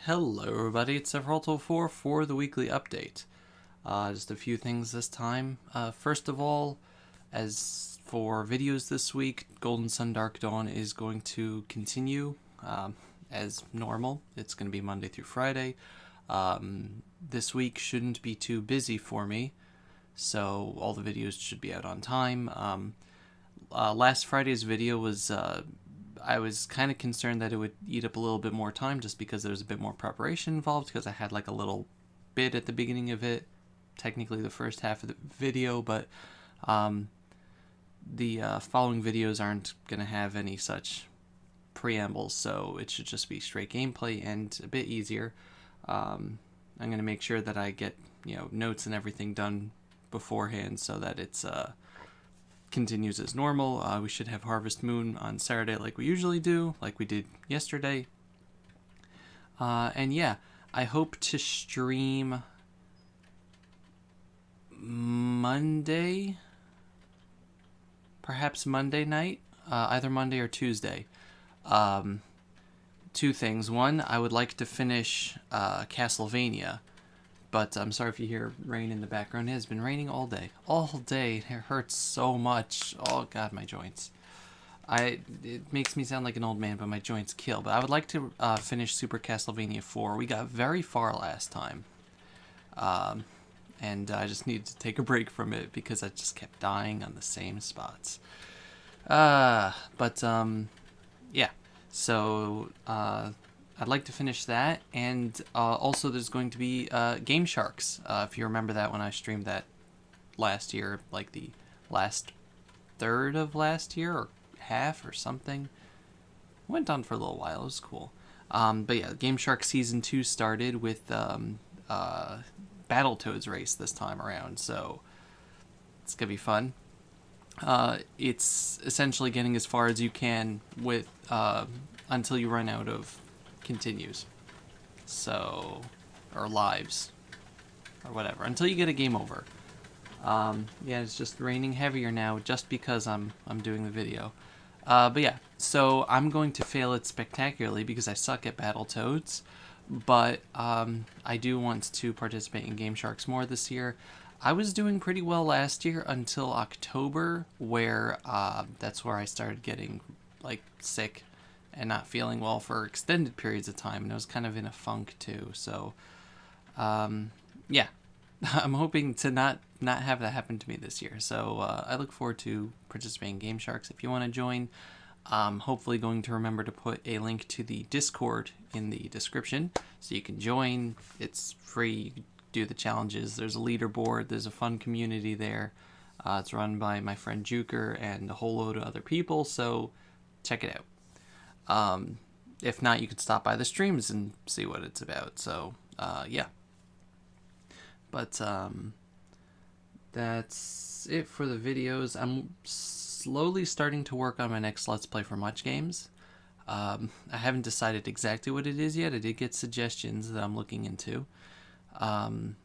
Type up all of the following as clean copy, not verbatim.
Hello everybody, it's Sephiroth04 for the weekly update. Just a few things this time. First of all, as for videos this week, Golden Sun Dark Dawn is going to continue as normal. It's going to be Monday through Friday. This week shouldn't be too busy for me, so all the videos should be out on time. Last Friday's video was... I was kind of concerned that it would eat up a little bit more time just because there was a bit more preparation involved, because I had like a little bit at the beginning of it, technically the first half of the video, but the following videos aren't going to have any such preambles, so it should just be straight gameplay and a bit easier. I'm going to make sure that I get notes and everything done beforehand so that it's continues as normal. We should have Harvest Moon on Saturday like we usually do, like we did yesterday. And yeah, I hope to stream Monday, perhaps Monday night, either Monday or Tuesday. Two things. One, I would like to finish Castlevania. But I'm sorry if you hear rain in the background. It has been raining all day. All day. It hurts so much. Oh, God, my joints. It makes me sound like an old man, but my joints kill. But I would like to finish Super Castlevania 4. We got very far last time. And I just needed to take a break from it because I just kept dying on the same spots. Yeah. So, I'd like to finish that, and also there's going to be Game Sharks, if you remember that when I streamed that last year, like the last third of last year, or half, or something. It went on for a little while, it was cool. But yeah, Game Sharks Season 2 started with Battletoads race this time around, so it's gonna be fun. It's essentially getting as far as you can with until you run out of continues, so, or lives, or whatever, until you get a game over. Yeah, it's just raining heavier now just because I'm doing the video. But yeah, so I'm going to fail it spectacularly because I suck at Battletoads, but I do want to participate in Game Sharks more this year. I was doing pretty well last year until October, where that's where I started getting like sick and not feeling well for extended periods of time, and I was kind of in a funk too, so yeah. I'm hoping to not have that happen to me this year, so I look forward to participating in Game Sharks. If you want to join, hopefully going to remember to put a link to the Discord in the description so you can join. It's free, you can do the challenges, there's a leaderboard, there's a fun community there. It's run by my friend Juker and a whole load of other people, so check it out. If not, you could stop by the streams and see what it's about. So, yeah. But, that's it for the videos. I'm slowly starting to work on my next Let's Play for Much Games. I haven't decided exactly what it is yet. I did get suggestions that I'm looking into. And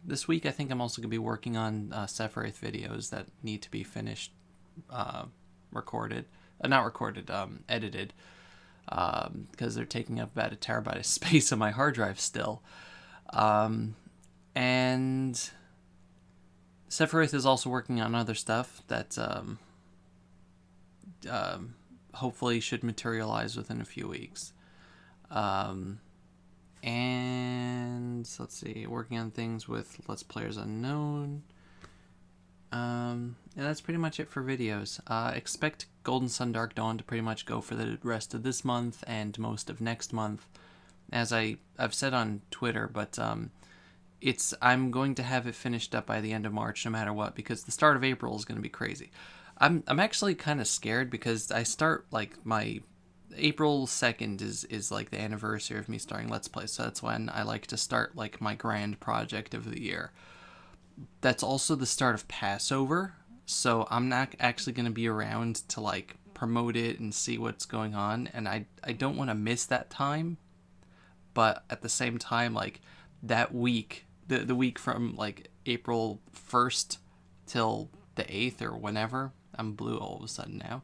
this week I think I'm also going to be working on Sephiroth videos that need to be finished, edited, because they're taking up about 1 terabyte of space on my hard drive still. And Sephiroth is also working on other stuff that hopefully should materialize within a few weeks. And let's see, working on things with Let's Players Unknown. And that's pretty much it for videos. Expect Golden Sun Dark Dawn to pretty much go for the rest of this month and most of next month, as I've said on Twitter, but I'm going to have it finished up by the end of March no matter what, because the start of April is going to be crazy. I'm actually kind of scared because I start, like, my April 2nd is like the anniversary of me starting Let's Play, so that's when I like to start like my grand project of the year. That's also the start of Passover, so I'm not actually going to be around to like promote it and see what's going on, and I don't want to miss that time. But at the same time, like that week, the week from like April 1st till the 8th or whenever, I'm blue all of a sudden now,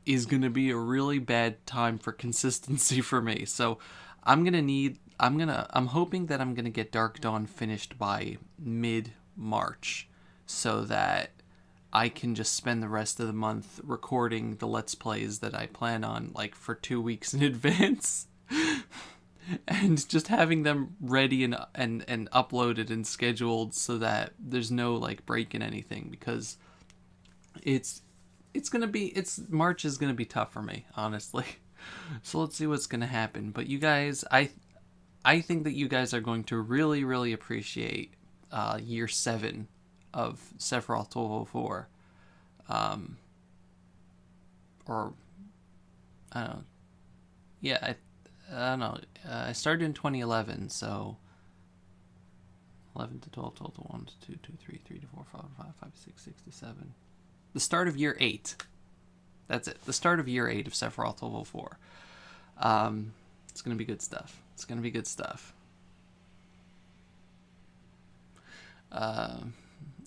is going to be a really bad time for consistency for me. So I'm hoping that I'm going to get Dark Dawn finished by mid-March so that I can just spend the rest of the month recording the Let's Plays that I plan on, like, for 2 weeks in advance. And just having them ready and uploaded and scheduled so that there's no, like, break in anything, because March is gonna be tough for me, honestly. So let's see what's gonna happen. But you guys, I think that you guys are going to really, really appreciate year 7 of Sephiroth 1204. Or I don't know. Yeah, I don't know. I started in 2011, so 11 to 12, 12 to 1 to 2, 2, 3, 3 to 4, 5, 5, 5, 6, 6 to 7. The start of year 8. That's it. The start of year 8 of Sephiroth 1204. It's going to be good stuff. It's going to be good stuff. I'm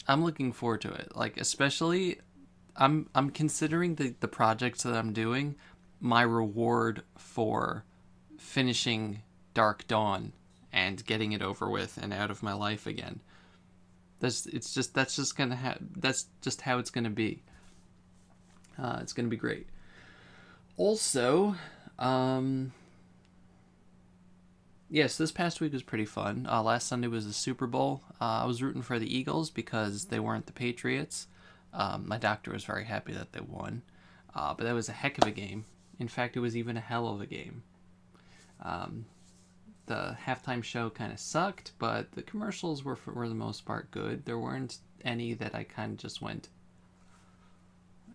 looking forward to it. Like, especially, I'm considering the projects that I'm doing my reward for finishing Dark Dawn and getting it over with and out of my life again. That's just how it's gonna be. It's gonna be great. Also, yes, this past week was pretty fun. Last Sunday was the Super Bowl. I was rooting for the Eagles because they weren't the Patriots. My doctor was very happy that they won. But that was a heck of a game. In fact, it was even a hell of a game. The halftime show kind of sucked, but the commercials were, for the most part, good. There weren't any that I kind of just went,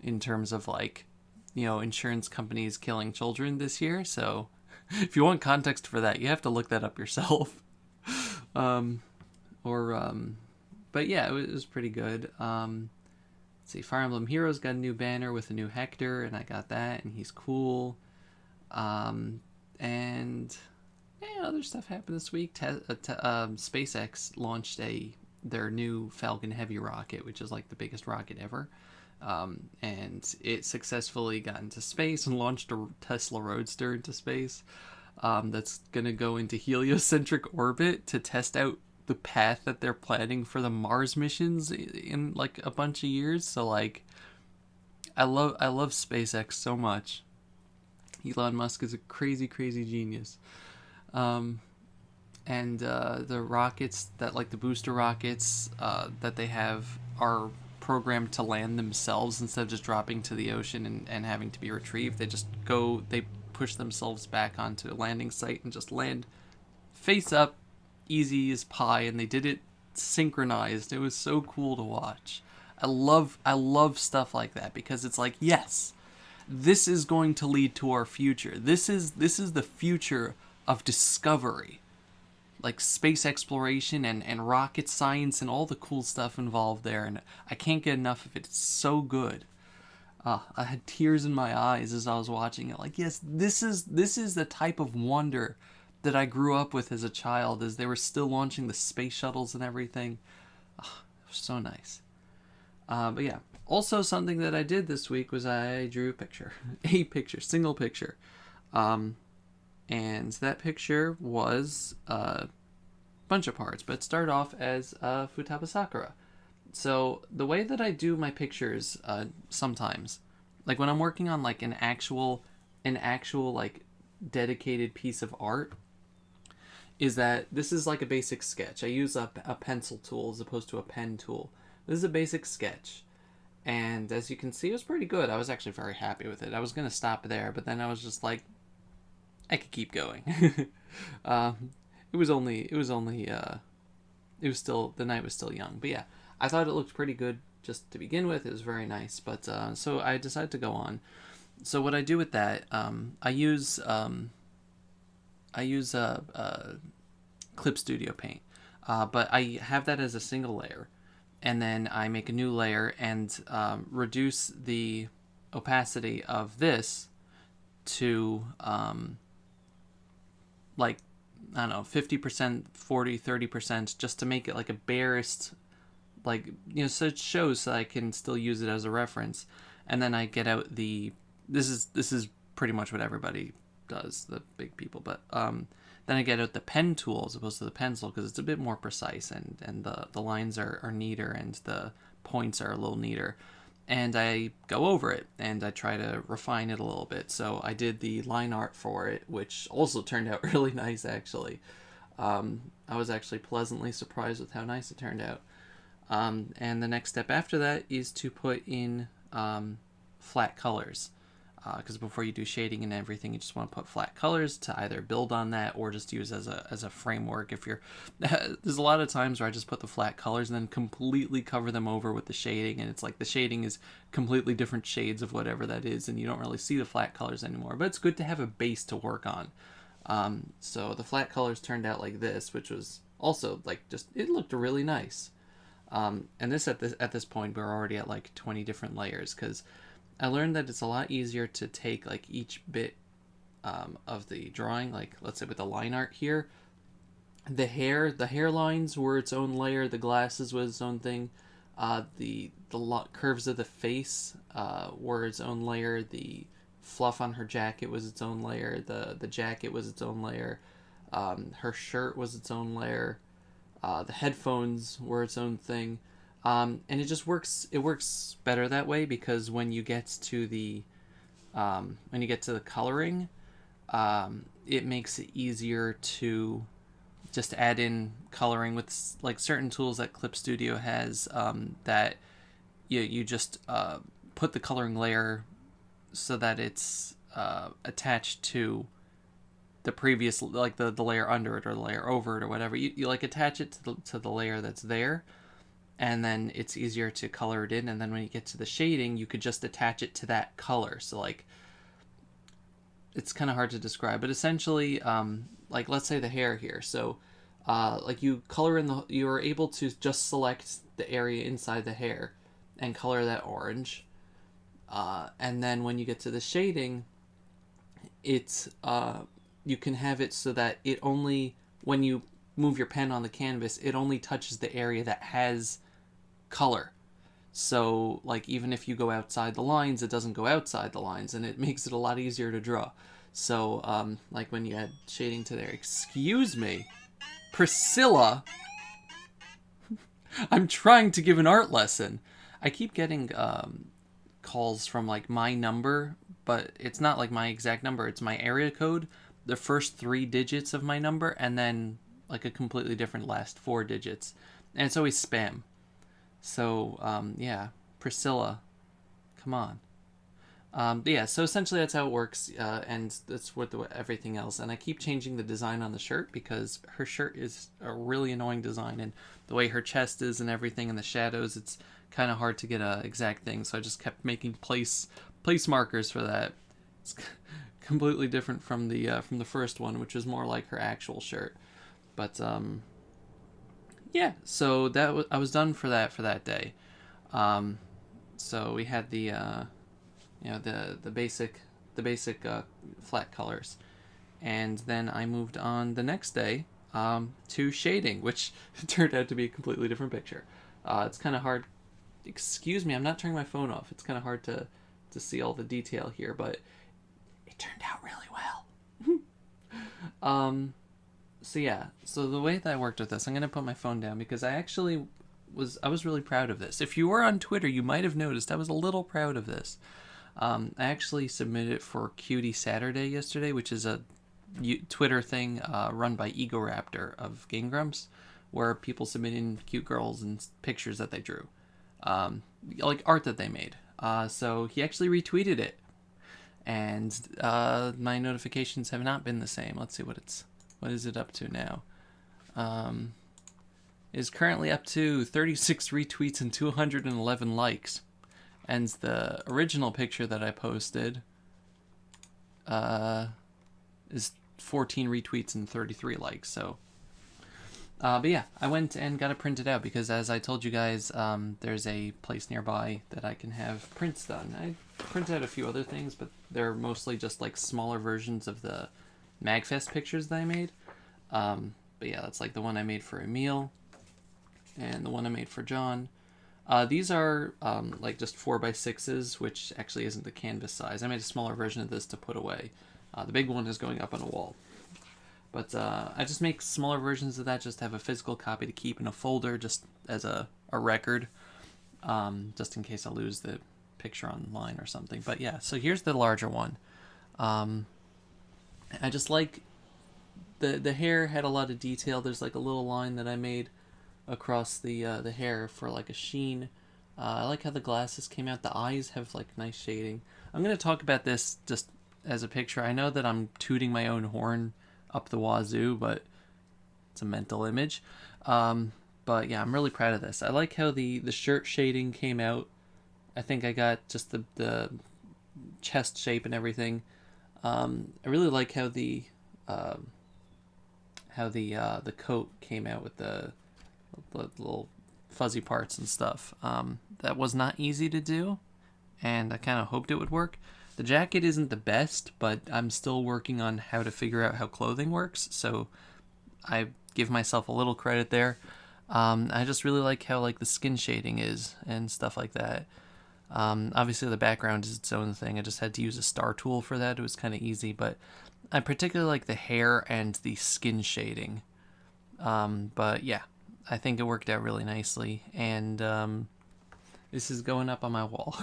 in terms of, like, insurance companies killing children this year. So if you want context for that, you have to look that up yourself. But yeah, it was pretty good. Let's see, Fire Emblem Heroes got a new banner with a new Hector, and I got that, and he's cool. And yeah, other stuff happened this week. SpaceX launched their new Falcon Heavy rocket, which is like the biggest rocket ever. And it successfully got into space and launched a Tesla Roadster into space. That's gonna go into heliocentric orbit to test out the path that they're planning for the Mars missions in like a bunch of years. So like, I love SpaceX so much. Elon Musk is a crazy genius. And the rockets that, like, the booster rockets that they have are programmed to land themselves instead of just dropping to the ocean and having to be retrieved. They push themselves back onto a landing site and just land face up, easy as pie, and they did it synchronized. It was so cool to watch. I love stuff like that, because it's like, yes, this is going to lead to our future. This is the future of discovery, like space exploration and rocket science and all the cool stuff involved there, and I can't get enough of it. It's so good. I had tears in my eyes as I was watching it. Like, yes, this is the type of wonder that I grew up with as a child, as they were still launching the space shuttles and everything. It was so nice. But yeah, also something that I did this week was I drew a picture, single picture. And that picture was a bunch of parts, but it started off as Futaba Sakura. So the way that I do my pictures, sometimes, like when I'm working on like an actual like dedicated piece of art, is that this is like a basic sketch. I use a pencil tool as opposed to a pen tool. This is a basic sketch. And as you can see, it was pretty good. I was actually very happy with it. I was going to stop there, but then I was just like, I could keep going. The night was still young. But yeah, I thought it looked pretty good just to begin with. It was very nice. But so I decided to go on. So what I do with that, I use Clip Studio Paint, but I have that as a single layer, and then I make a new layer and reduce the opacity of this to like, I don't know, 50%, 40, 30%, just to make it like a barest, like, so it shows, so I can still use it as a reference. And then I get out the, this is pretty much what everybody does, the big people, but then I get out the pen tool as opposed to the pencil because it's a bit more precise, and the lines are neater and the points are a little neater. And I go over it and I try to refine it a little bit. So I did the line art for it, which also turned out really nice, actually. I was actually pleasantly surprised with how nice it turned out. And the next step after that is to put in flat colors. Because before you do shading and everything, you just want to put flat colors to either build on that or just use as a framework. If you're there's a lot of times where I just put the flat colors and then completely cover them over with the shading, and it's like the shading is completely different shades of whatever that is, and you don't really see the flat colors anymore. But it's good to have a base to work on. So the flat colors turned out like this, which was also like just, it looked really nice. And this at this point we're already at like 20 different layers, because I learned that it's a lot easier to take like each bit of the drawing, like let's say with the line art here, the hairlines were its own layer, the glasses was its own thing, the curves of the face were its own layer, the fluff on her jacket was its own layer, the jacket was its own layer, her shirt was its own layer, the headphones were its own thing. And it just works. It works better that way because when you get to the coloring, it makes it easier to just add in coloring with like certain tools that Clip Studio has. That you just put the coloring layer so that it's attached to the previous, like the layer under it or the layer over it or whatever. You like attach it to the layer that's there. And then it's easier to color it in. And then when you get to the shading, you could just attach it to that color. So like, it's kind of hard to describe, but essentially, like let's say the hair here. So, like you color you are able to just select the area inside the hair and color that orange. And then when you get to the shading, it's, you can have it so that it only, when you move your pen on the canvas, it only touches the area that has color. So like even if you go outside the lines, it doesn't go outside the lines, and it makes it a lot easier to draw. So like when you add shading to there, excuse me, Priscilla, I'm trying to give an art lesson. I keep getting calls from like my number, but it's not like my exact number, it's my area code, the first 3 digits of my number, and then like a completely different last 4 digits, and it's always spam. So yeah, Priscilla, come on. But yeah, so essentially that's how it works, and that's what everything else. And I keep changing the design on the shirt because her shirt is a really annoying design, and the way her chest is and everything, and the shadows, it's kind of hard to get a exact thing. So I just kept making place markers for that. It's completely different from the first one, which was more like her actual shirt. But yeah, so I was done for that day. So we had the the basic flat colors, and then I moved on the next day to shading, which turned out to be a completely different picture. It's kind of hard. Excuse me, I'm not turning my phone off. It's kind of hard to see all the detail here, but it turned out really well. So yeah, so the way that I worked with this, I'm going to put my phone down because I was really proud of this. If you were on Twitter, you might have noticed I was a little proud of this. I actually submitted it for Cutie Saturday yesterday, which is a Twitter thing run by Egoraptor of Game Grumps, where people submit in cute girls and pictures that they drew, like art that they made. So he actually retweeted it, and my notifications have not been the same. Let's see what is it up to now. Is currently up to 36 retweets and 211 likes. And the original picture that I posted is 14 retweets and 33 likes. So, but yeah, I went and got it printed out because, as I told you guys, there's a place nearby that I can have prints done. I printed out a few other things, but they're mostly just like smaller versions of the MagFest pictures that I made. But yeah, that's like the one I made for Emil and the one I made for John. These are like just 4x6s, which actually isn't the canvas size. I made a smaller version of this to put away. The big one is going up on a wall. But I just make smaller versions of that just to have a physical copy to keep in a folder just as a record, just in case I lose the picture online or something. But yeah, so here's the larger one. I just like the hair had a lot of detail. There's like a little line that I made across the hair for like a sheen. I like how the glasses came out. The eyes have like nice shading. I'm going to talk about this just as a picture. I know that I'm tooting my own horn up the wazoo, but it's a mental image. But yeah, I'm really proud of this. I like how the shirt shading came out. I think I got just the chest shape and everything. I really like how the coat came out with the little fuzzy parts and stuff. That was not easy to do, and I kind of hoped it would work. The jacket isn't the best, but I'm still working on how to figure out how clothing works, so I give myself a little credit there. I just really like how like the skin shading is and stuff like that. Obviously the background is its own thing. I just had to use a star tool for that. It was kind of easy, but I particularly like the hair and the skin shading. But yeah, I think it worked out really nicely, and this is going up on my wall.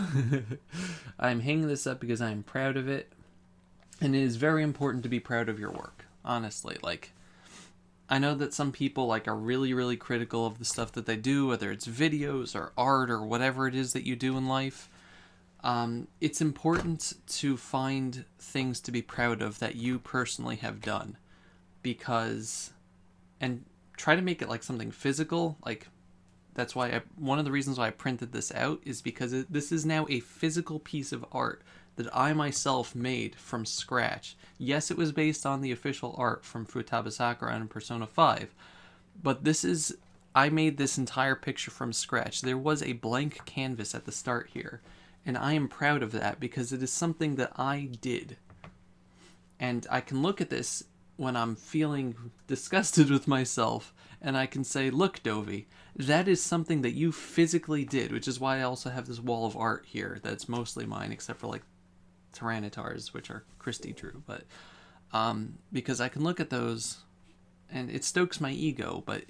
I'm hanging this up because I'm proud of it, and it is very important to be proud of your work, honestly. Like, I know that some people like are really, really critical of the stuff that they do, whether it's videos or art or whatever it is that you do in life. It's important to find things to be proud of that you personally have done, because, and try to make it like something physical. Like, that's why one of the reasons why I printed this out is because this is now a physical piece of art that I myself made from scratch. Yes, it was based on the official art from Futaba Sakura and Persona 5, but I made this entire picture from scratch. There was a blank canvas at the start here, and I am proud of that because it is something that I did. And I can look at this when I'm feeling disgusted with myself, and I can say, look, Dovey, that is something that you physically did, which is why I also have this wall of art here that's mostly mine, except for like Tyrannitars, which are Christy drew. But because I can look at those, and it stokes my ego, but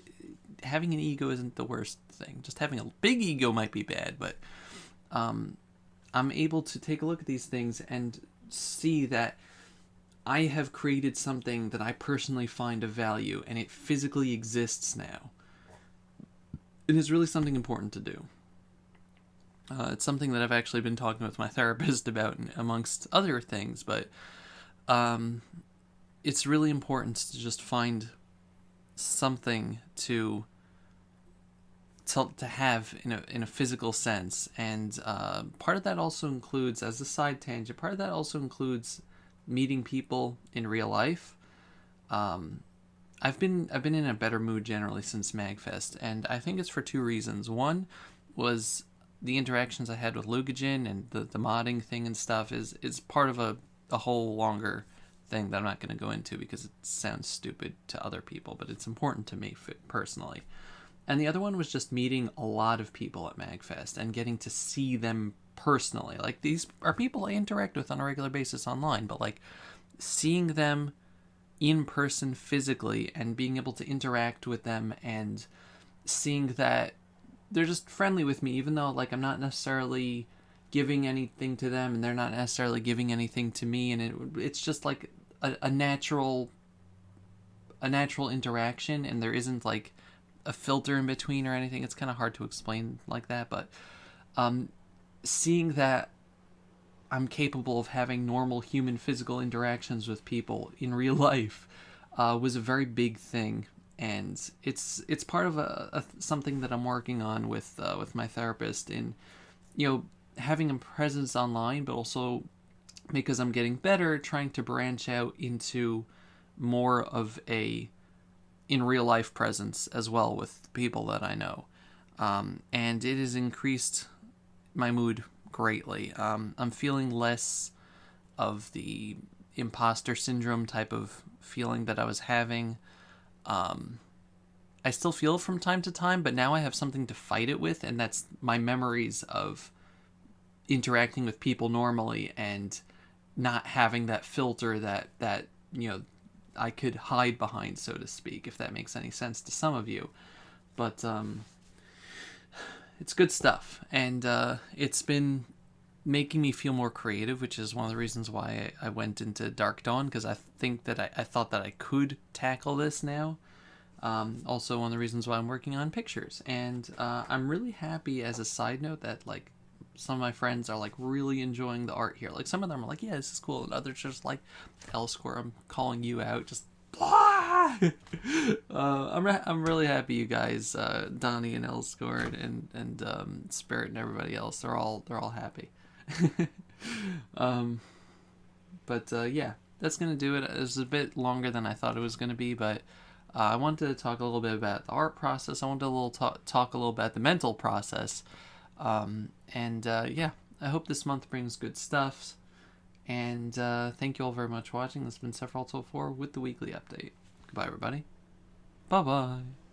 having an ego isn't the worst thing. Just having a big ego might be bad, but I'm able to take a look at these things and see that I have created something that I personally find of value, and it physically exists now. It is really something important to do. It's something that I've actually been talking with my therapist about, amongst other things, but it's really important to just find something to have in a physical sense, and part of that also includes, as a side tangent, part of that also includes meeting people in real life. I've been in a better mood generally since MagFest, and I think it's for two reasons. One was the interactions I had with Lugajin, and the modding thing and stuff is part of a whole longer thing that I'm not going to go into because it sounds stupid to other people, but it's important to me personally. And the other one was just meeting a lot of people at MagFest and getting to see them personally. Like, these are people I interact with on a regular basis online, but like seeing them in person physically and being able to interact with them and seeing that they're just friendly with me, even though like I'm not necessarily giving anything to them and they're not necessarily giving anything to me, and it's just like a natural interaction, and there isn't like a filter in between or anything. It's kind of hard to explain like that, but seeing that I'm capable of having normal human physical interactions with people in real life was a very big thing, and it's part of something that I'm working on with my therapist, in having a presence online, but also because I'm getting better, trying to branch out into more of a in real life presence as well with people that I know, and it has increased my mood greatly. I'm feeling less of the imposter syndrome type of feeling that I was having. I I still feel it from time to time, but now I have something to fight it with, and that's my memories of interacting with people normally and not having that filter that I could hide behind, so to speak, if that makes any sense to some of you. But it's good stuff, and it's been making me feel more creative, which is one of the reasons why I went into Dark Dawn, because I think that I thought that I could tackle this now. Also, one of the reasons why I'm working on pictures, and I'm really happy, as a side note, that like some of my friends are like really enjoying the art here. Like some of them are like, yeah, this is cool, and others just like, Elscore, I'm calling you out, just blah! I'm really happy you guys, Donnie and Elscore and Spirit and everybody else, they're all happy. But yeah, that's gonna do it. It was a bit longer than I thought it was gonna be, but I wanted to talk a little bit about the art process. I wanted to talk a little about the mental process. And yeah, I hope this month brings good stuff. And thank you all very much for watching. This has been Sephiroth 4 with the weekly update. Goodbye, everybody. Bye-bye.